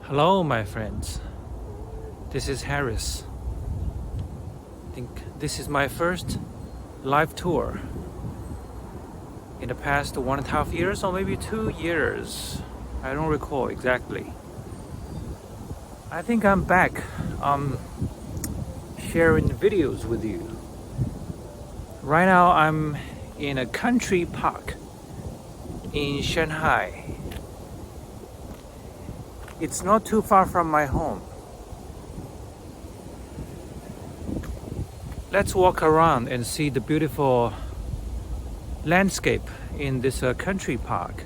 Hello, my friends. This is Harris. I think this is my first live tour in the past 1.5 years or maybe 2 years. I don't recall exactly. I think I'm back sharing videos with you. Right now, I'm in a country park in Shanghai. It's not too far from my home. Let's walk around and see the beautiful landscape in this country park.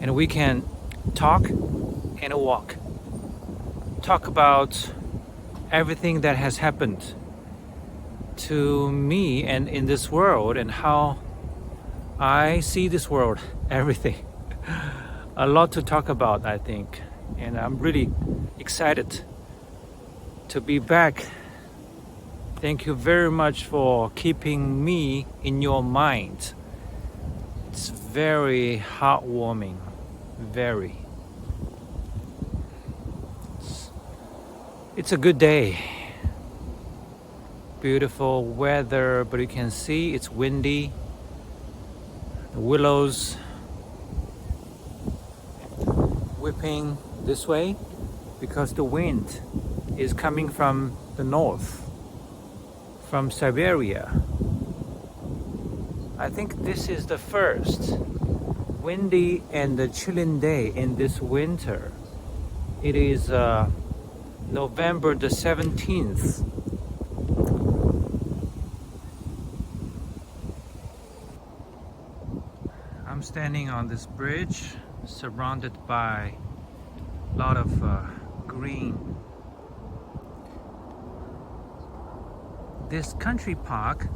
And we can talk and walk. Talk about everything that has happened to me and in this world and how I see this world, everything. A lot to talk about, I think. And I'm really excited to be back. Thank you very much for keeping me in your mind. It's very heartwarming. Very. It's a good day. Beautiful weather, but you can see it's windy. The willows whipping this way because the wind is coming from the north, from Siberia. I think this is the first windy and the chilling day in this winter. It is November the 17th. I'm standing on this bridge surrounded by a lot of green. This country park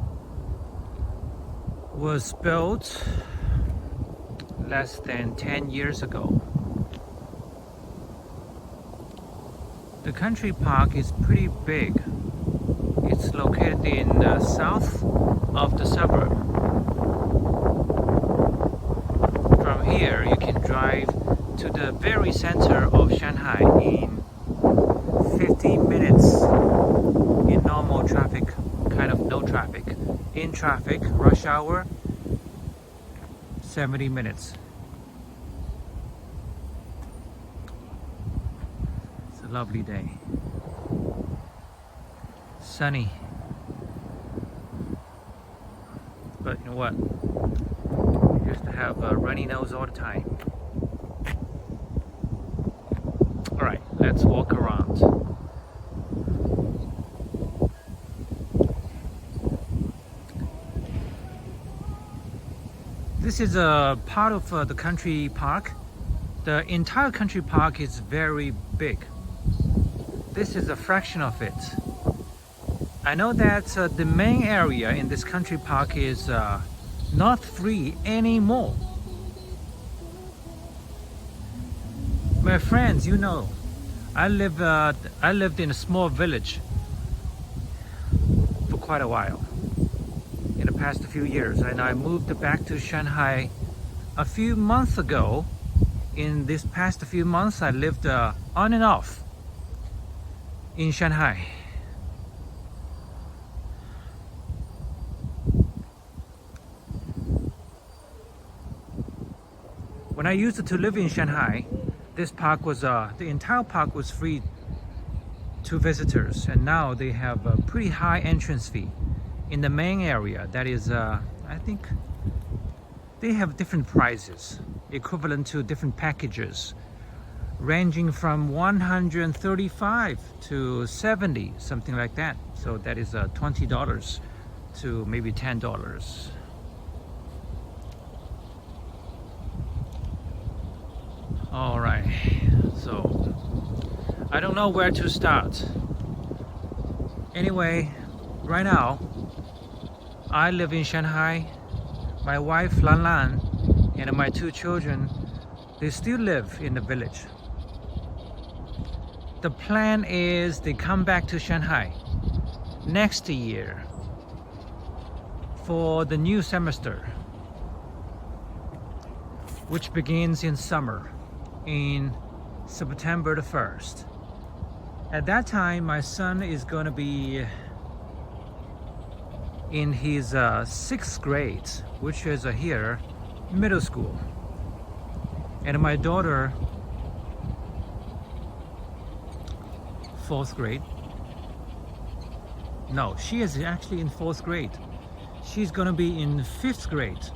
was built less than 10 years ago. The country park is pretty big. It's located in the south of the suburb. From here, you can drive to the very center of Shanghai in 15 minutes in normal traffic, kind of no traffic. In traffic, rush hour, 70 minutes. It's a lovely day. Sunny. But you know what? You used to have a runny nose all the time. Alright, let's walk around. This is a part of the country park. The entire country park is very big. This is a fraction of it. I know that the main area in this country park is not free anymore. My friends, you know, I lived in a small village for quite a while. In the past few years, and I moved back to Shanghai a few months ago. In this past few months, I lived on and off in Shanghai. When I used to live in Shanghai, this park was the entire park was free to visitors, and now they have a pretty high entrance fee. In the main area, that is, I think they have different prices, equivalent to different packages, ranging from 135 to 70, something like that. So that is $20 to maybe $10. All right, so I don't know where to start. Anyway, right now, I live in Shanghai. My wife Lan Lan and my two children, they still live in the village. The plan is they come back to Shanghai next year for the new semester. which begins in summer, in September the 1st. At that time, my son is going to be in his 6th grade, which is here, middle school. And my daughter, 4th grade. No, she is actually in 4th grade. She's going to be in 5th grade.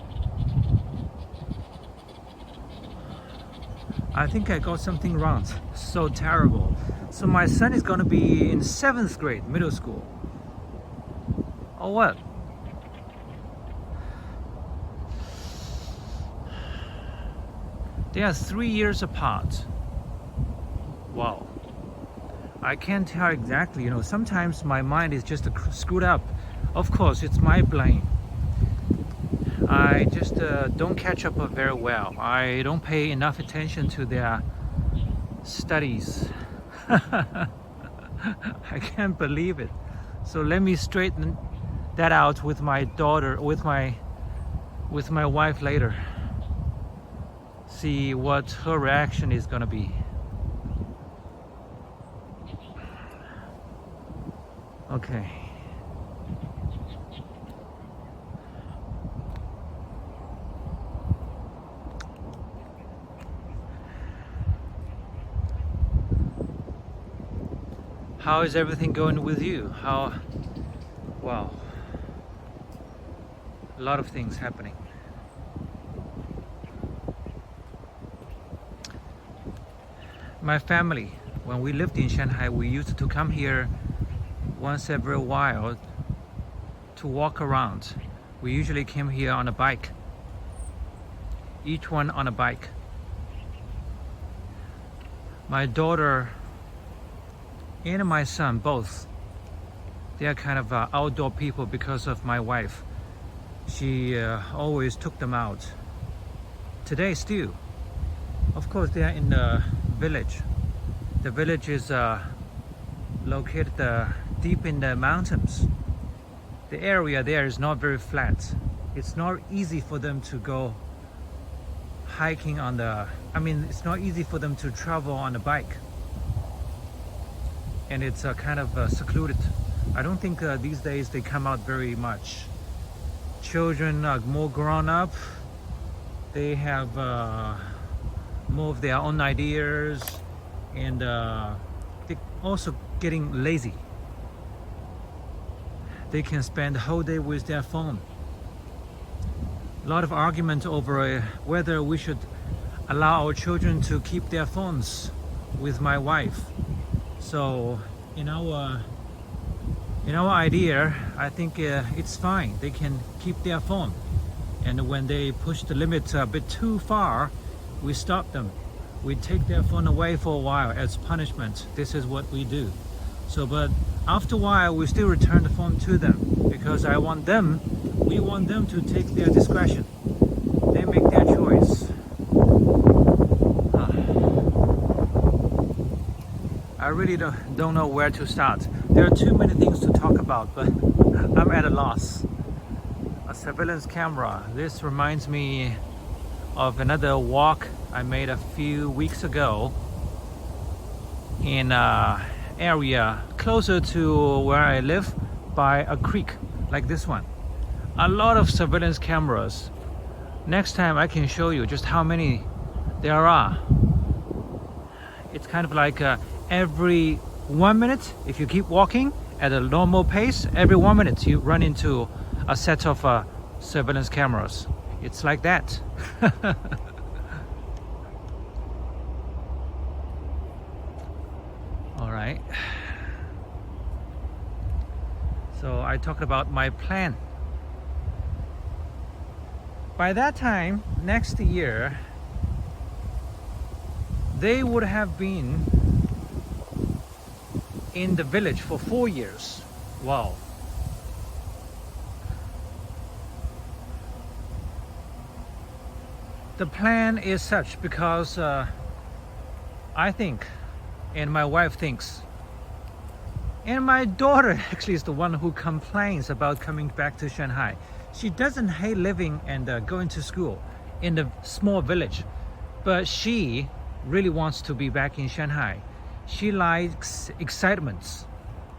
I think I got something wrong. So terrible. So my son is going to be in 7th grade, middle school. Or what? They are 3 years apart. Wow. I can't tell exactly, you know, sometimes my mind is just screwed up. Of course, it's my blame. I just don't catch up very well. I don't pay enough attention to their studies. I can't believe it. So let me straighten that out with my daughter, with my wife later. See what her reaction is gonna be. Okay. How is everything going with you? Wow. A lot of things happening. My family, when we lived in Shanghai, we used to come here once every while to walk around. We usually came here on a bike, each one on a bike. My daughter and my son, both, they are kind of outdoor people because of my wife. She always took them out. Today still, of course, they are in the village. The village is located deep in the mountains. The area there is not very flat. It's not easy for them to go hiking on the, it's not easy for them to travel on a bike. And it's kind of secluded. I don't think these days they come out very much. Children are more grown up. They have more of their own ideas, and they're also getting lazy. They can spend the whole day with their phone. A lot of argument over whether we should allow our children to keep their phones with my wife. So in our idea, I think it's fine. They can keep their phone, and when they push the limit a bit too far, we stop them. We take their phone away for a while as punishment. This is what we do. So, but after a while, we still return the phone to them because we want them to take their discretion. They make their choice. I really don't know where to start. There are too many things to talk about, but I'm at a loss. A surveillance camera. This reminds me of another walk I made a few weeks ago in an area closer to where I live, by a creek like this one. A lot of surveillance cameras. Next time I can show you just how many there are. It's kind of like every 1 minute, if you keep walking at a normal pace, every 1 minute you run into a set of surveillance cameras. It's like that. All right. So I talked about my plan. By that time, next year, they would have been in the village for 4 years. Wow. The plan is such because I think, and my wife thinks, and my daughter actually is the one who complains about coming back to Shanghai. She doesn't hate living and going to school. in the small village. But she really wants to be back in Shanghai. She likes excitements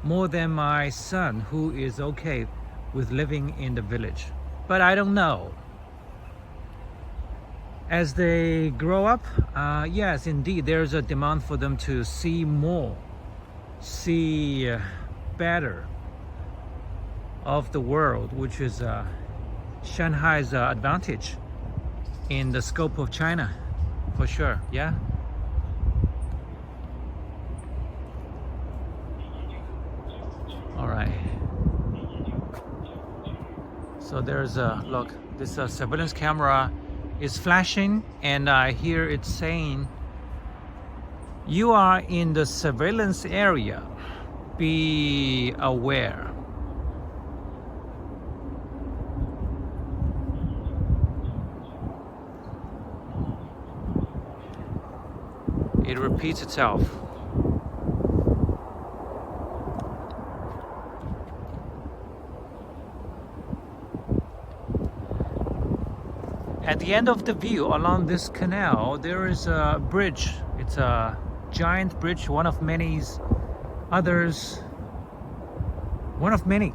more than my son, who is okay with living in the village. But I don't know. As they grow up, yes, indeed, there's a demand for them to see more, see better of the world, which is Shanghai's advantage in the scope of China, for sure, yeah? All right. So there's a, look, this surveillance camera is flashing, and I hear it saying, you are in the surveillance area, be aware. It repeats itself. At the end of the view along this canal, there is a bridge. It's a giant bridge, one of many others, one of many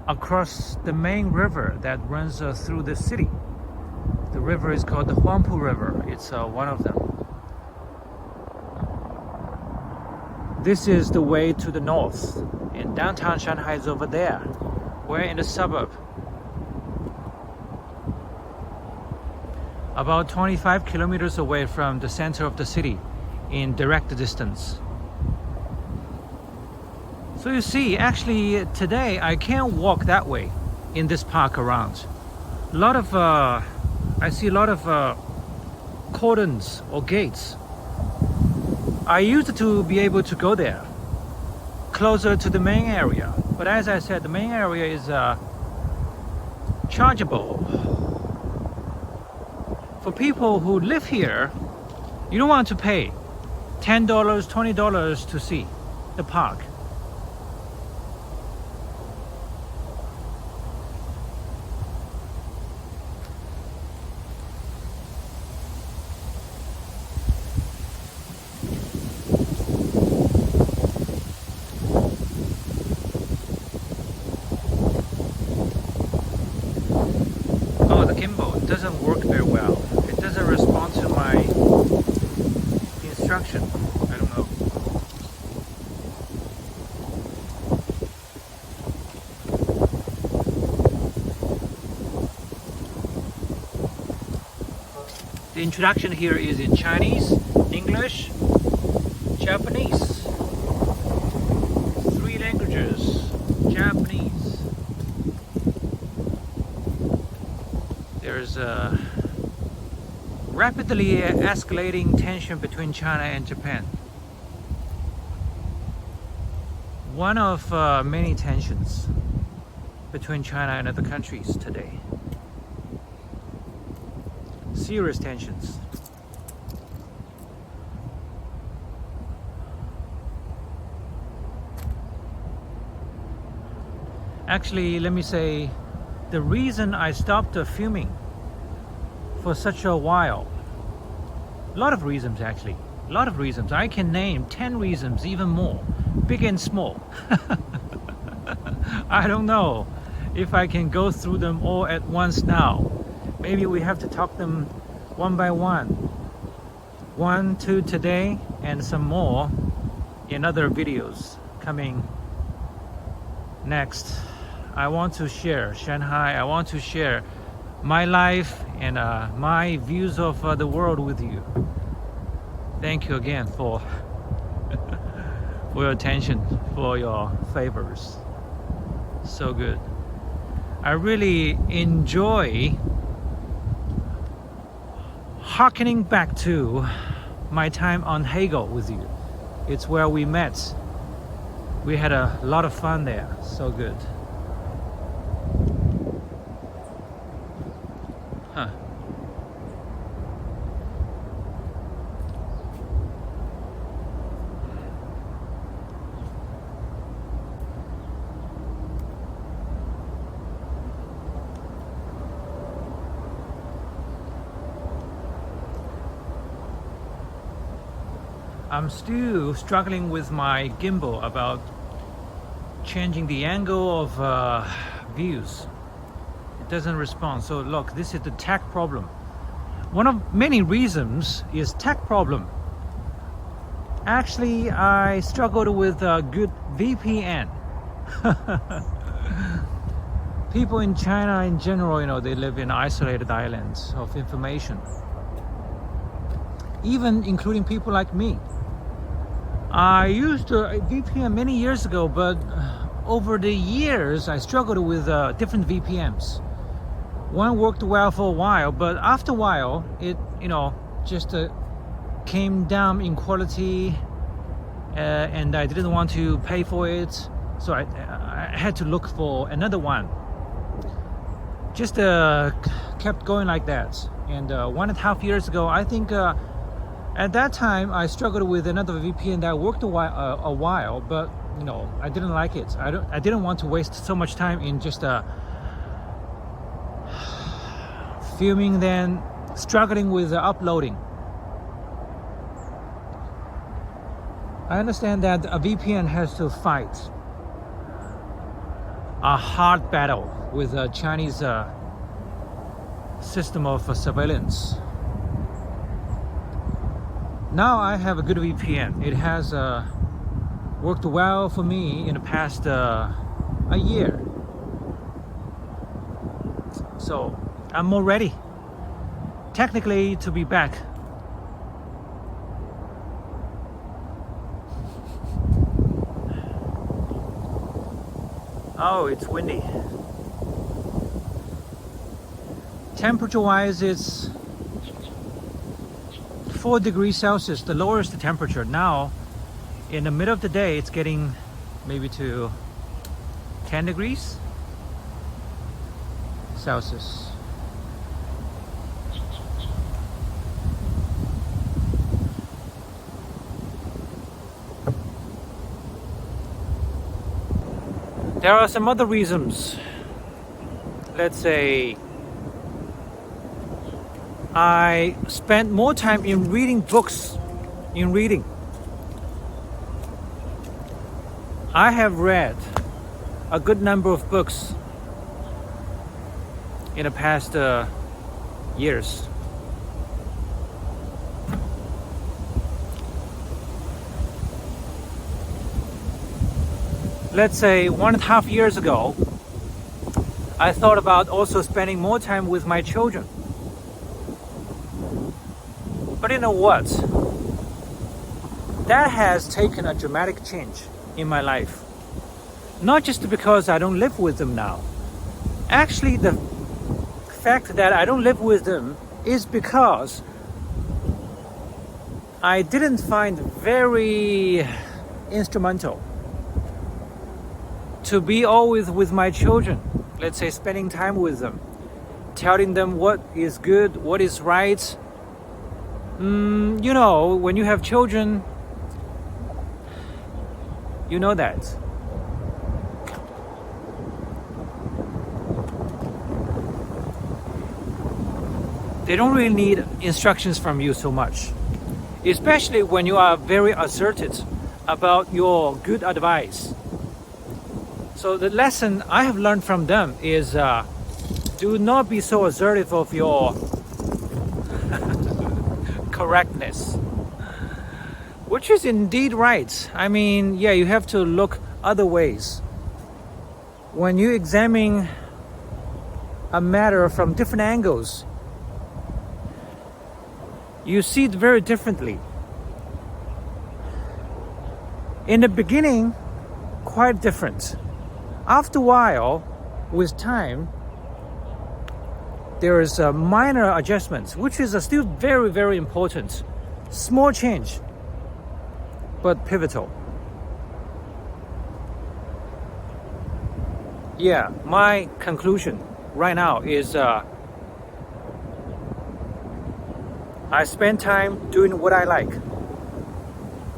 across the main river that runs through the city. The river is called the Huangpu River. It's one of them. This is the way to the north, and downtown Shanghai is over there. We're in the suburb. About 25 kilometers away from the center of the city in direct distance. So you see, actually today I can't walk that way in this park around. A lot of, I see a lot of cordons or gates. I used to be able to go there, closer to the main area. But as I said, the main area is chargeable. For people who live here, you don't want to pay $10, $20 to see the park. Oh, the gimbal doesn't work very well. It doesn't respond to my instruction. I don't know. The introduction here is in Chinese, English, Japanese. 3 languages. Japanese. There's a rapidly escalating tension between China and Japan. One of many tensions between China and other countries today. Serious tensions. Actually, let me say, the reason I stopped filming for such a while, a lot of reasons actually, a lot of reasons. I can name 10 reasons, even more, big and small. I don't know if I can go through them all at once now. Maybe we have to talk them one by one. 1, 2 today, and some more in other videos coming next. I want to share Shanghai. I want to share my life and my views of the world with you. Thank you again for your attention, for your favors. So good. I really enjoy harkening back to my time on Hegel with you. It's where we met. We had a lot of fun there. So good. Huh. I'm still struggling with my gimbal about changing the angle of views. It doesn't respond. So look, this is the tech problem. One of many reasons is tech problem. Actually, I struggled with a good VPN. People in China in general, you know, they live in isolated islands of information. Even including people like me. I used a VPN many years ago, but over the years I struggled with different VPNs. One worked well for a while, but after a while it, you know, just came down in quality, and I didn't want to pay for it, so I had to look for another one. Just kept going like that. And 1.5 years ago, I think at that time I struggled with another VPN that worked a while, but you know, I didn't like it. I didn't want to waste so much time in just filming, then struggling with uploading. I understand that a VPN has to fight a hard battle with a Chinese system of surveillance. Now I have a good VPN. It has worked well for me in the past a year. So I'm more ready, technically, to be back. Oh, it's windy. Temperature wise, it's 4 degrees Celsius, the lowest temperature. Now in the middle of the day it's getting maybe to 10 degrees Celsius. There are some other reasons. Let's say I spent more time in reading books, I have read a good number of books in the past years. Let's say 1.5 years ago, I thought about also spending more time with my children. But you know what? That has taken a dramatic change in my life. Not just because I don't live with them now. Actually, the fact that I don't live with them is because I didn't find very instrumental to be always with my children. Let's say spending time with them, telling them what is good, what is right. You know, when you have children, you know that. They don't really need instructions from you so much, especially when you are very assertive about your good advice. So the lesson I have learned from them is do not be so assertive of your correctness, which is indeed right. I mean, yeah, you have to look other ways. When you examine a matter from different angles, you see it very differently. In the beginning, quite different. After a while, with time, there is a minor adjustments, which is still very, very important. Small change, but pivotal. Yeah, my conclusion right now is I spend time doing what I like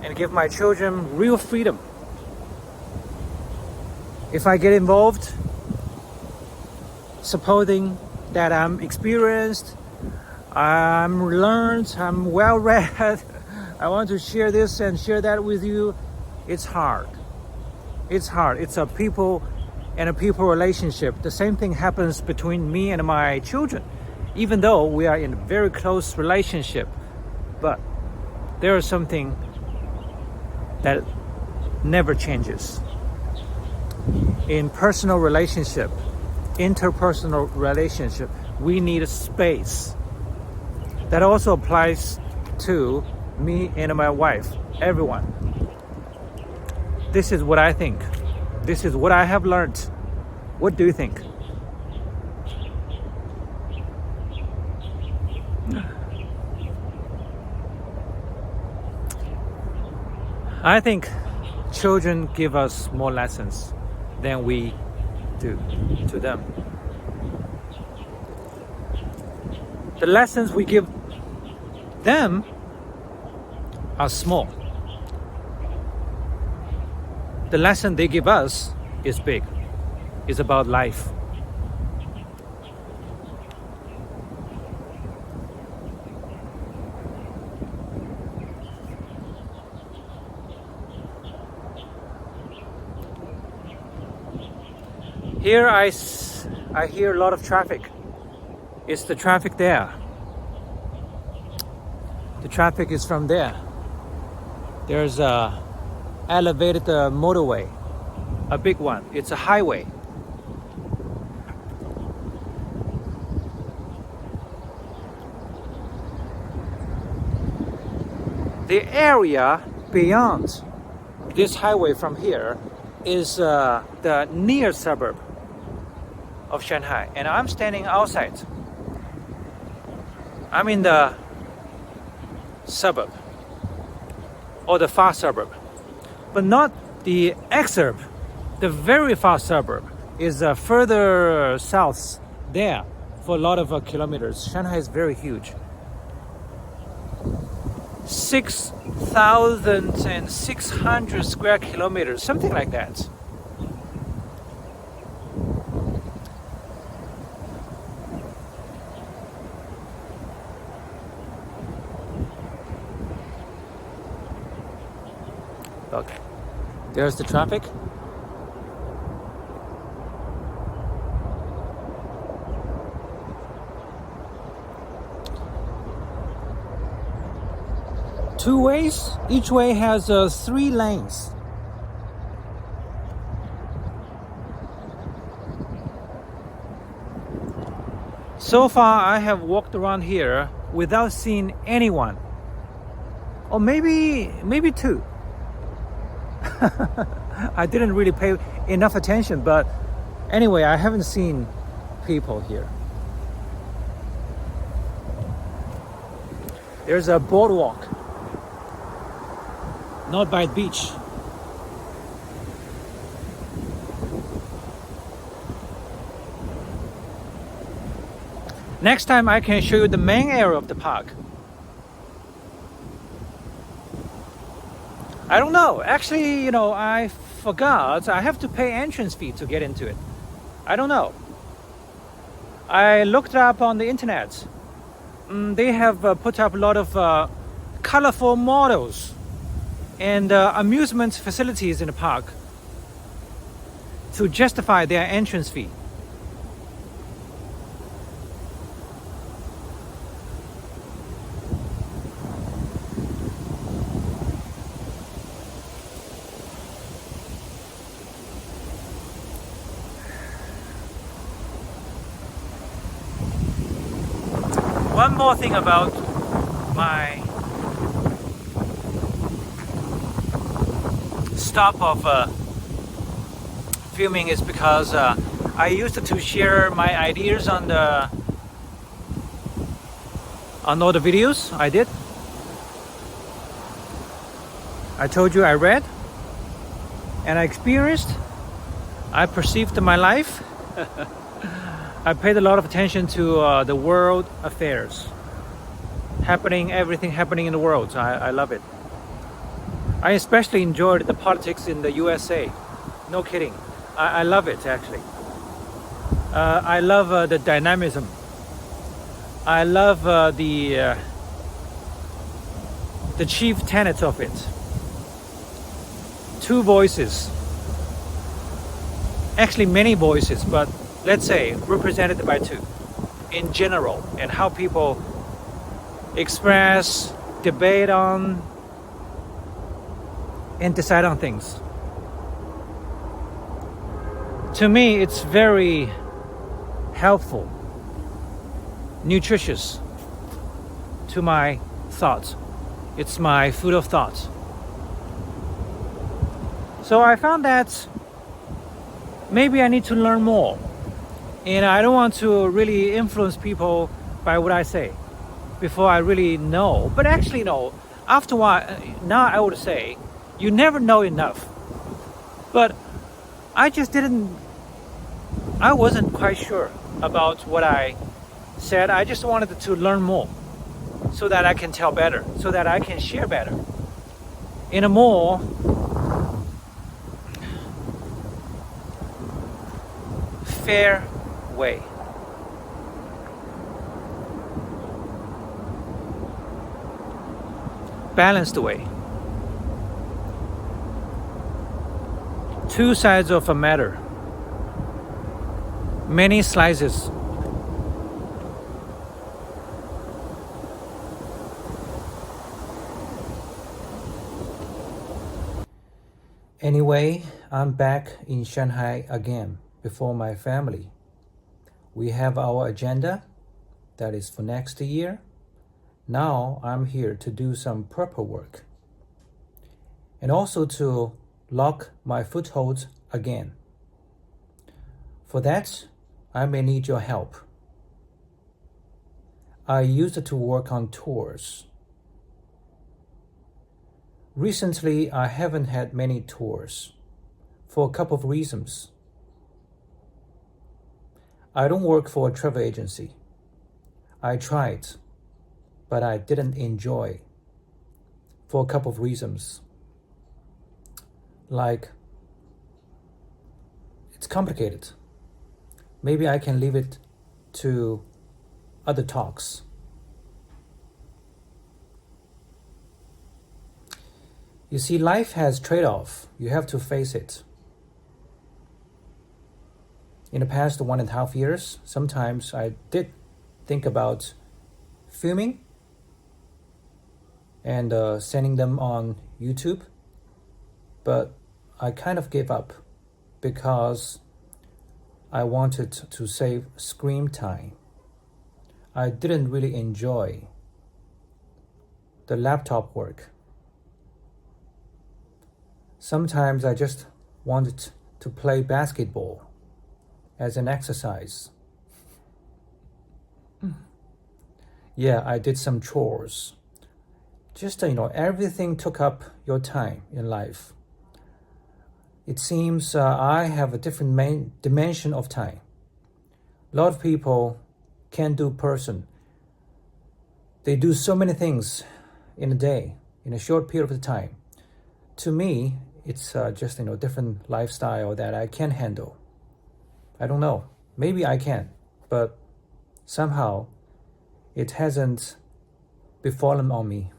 and give my children real freedom. If I get involved, supposing that I'm experienced, I'm learned, I'm well read, I want to share this and share that with you. It's hard. It's hard. It's a people and a people relationship. The same thing happens between me and my children. Even though we are in a very close relationship, but there is something that never changes. In personal relationship, interpersonal relationship, we need a space. That also applies to me and my wife, everyone. This is what I think. This is what I have learned. What do you think? I think children give us more lessons than we do to them. The lessons we give them are small. The lesson they give us is big. It's about life. Here I hear a lot of traffic. It's the traffic there. The traffic is from there. There's a elevated motorway, a big one. It's a highway. The area beyond this highway from here is the near suburb of Shanghai, and I'm standing outside. I'm in the suburb or the far suburb, but not the exurb. The very far suburb is further south there for a lot of kilometers. Shanghai is very huge. 6,600 square kilometers, something like that. Okay, there's the traffic. Two ways, each way has 3 lanes. So far I have walked around here without seeing anyone, or maybe 2. I didn't really pay enough attention, but anyway, I haven't seen people here. There's a boardwalk, not by the beach. Next time I can show you the main area of the park. I don't know. Actually, I forgot. I have to pay entrance fee to get into it. I don't know. I looked up on the internet. They have put up a lot of colorful models and amusement facilities in the park to justify their entrance fee. One more thing about my stop of filming is because I used to share my ideas on all the videos I did. I told you I read and I experienced. I perceived my life. I paid a lot of attention to the world affairs everything happening in the world. I love it. I especially enjoyed the politics in the USA. No kidding. I love it, actually. I love the dynamism. I love the the chief tenets of it. Two voices, actually many voices, but let's say represented by two in general, and how people express, debate on, and decide on things. To me, it's very helpful, nutritious to my thoughts. It's my food of thought. So I found that maybe I need to learn more. And I don't want to really influence people by what I say before I really know. But actually, no. After a while, now I would say, you never know enough. But I wasn't quite sure about what I said. I just wanted to learn more so that I can tell better, so that I can share better in a more fair way. Balanced way. Two sides of a matter. Many slices. Anyway, I'm back in Shanghai again before my family. We have our agenda that is for next year. Now I'm here to do some proper work and also to lock my footholds again. For that, I may need your help. I used to work on tours. Recently, I haven't had many tours for a couple of reasons. I don't work for a travel agency. I tried, but I didn't enjoy for a couple of reasons. Like, it's complicated. Maybe I can leave it to other talks. You see, life has trade-off. You have to face it. In the past 1.5 years, sometimes I did think about filming and sending them on YouTube, but I kind of gave up because I wanted to save screen time. I didn't really enjoy the laptop work. Sometimes I just wanted to play basketball as an exercise. Yeah, I did some chores. Just, everything took up your time in life. It seems I have a different dimension of time. A lot of people can't do person. They do so many things in a day, in a short period of time. To me, it's just different lifestyle that I can't handle. I don't know. Maybe I can, but somehow it hasn't befallen on me.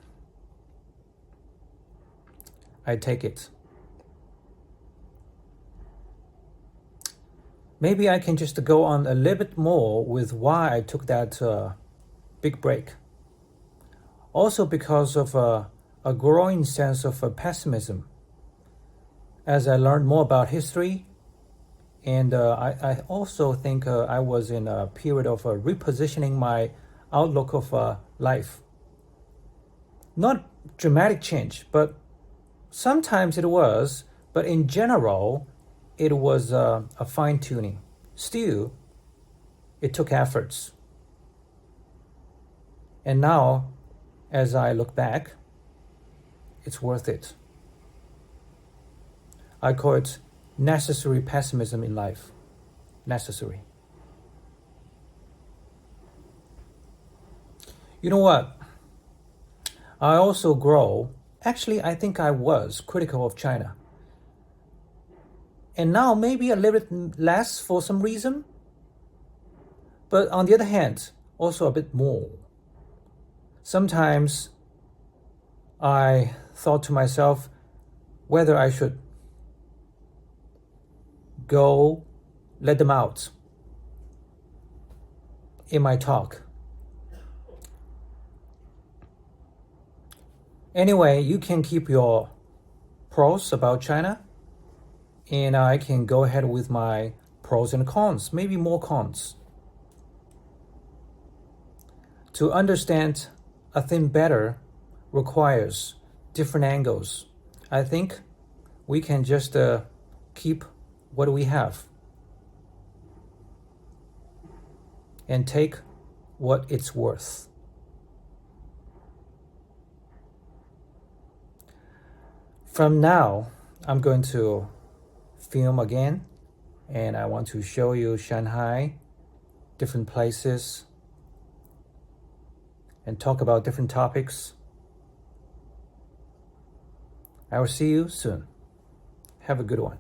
I take it. Maybe I can just go on a little bit more with why I took that big break. Also because of a growing sense of pessimism. As I learned more about history, and I also think I was in a period of repositioning my outlook of life. Not dramatic change, but sometimes it was, but in general, it was a fine-tuning. Still, it took efforts. And now, as I look back, it's worth it. I call it necessary pessimism in life. Necessary. You know what? I also I think I was critical of China. And now maybe a little bit less for some reason. But on the other hand, also a bit more. Sometimes I thought to myself whether I should go let them out in my talk. Anyway, you can keep your pros about China, and I can go ahead with my pros and cons, maybe more cons. To understand a thing better requires different angles. I think we can just keep what we have and take what it's worth. From now, I'm going to film again, and I want to show you Shanghai, different places, and talk about different topics. I will see you soon. Have a good one.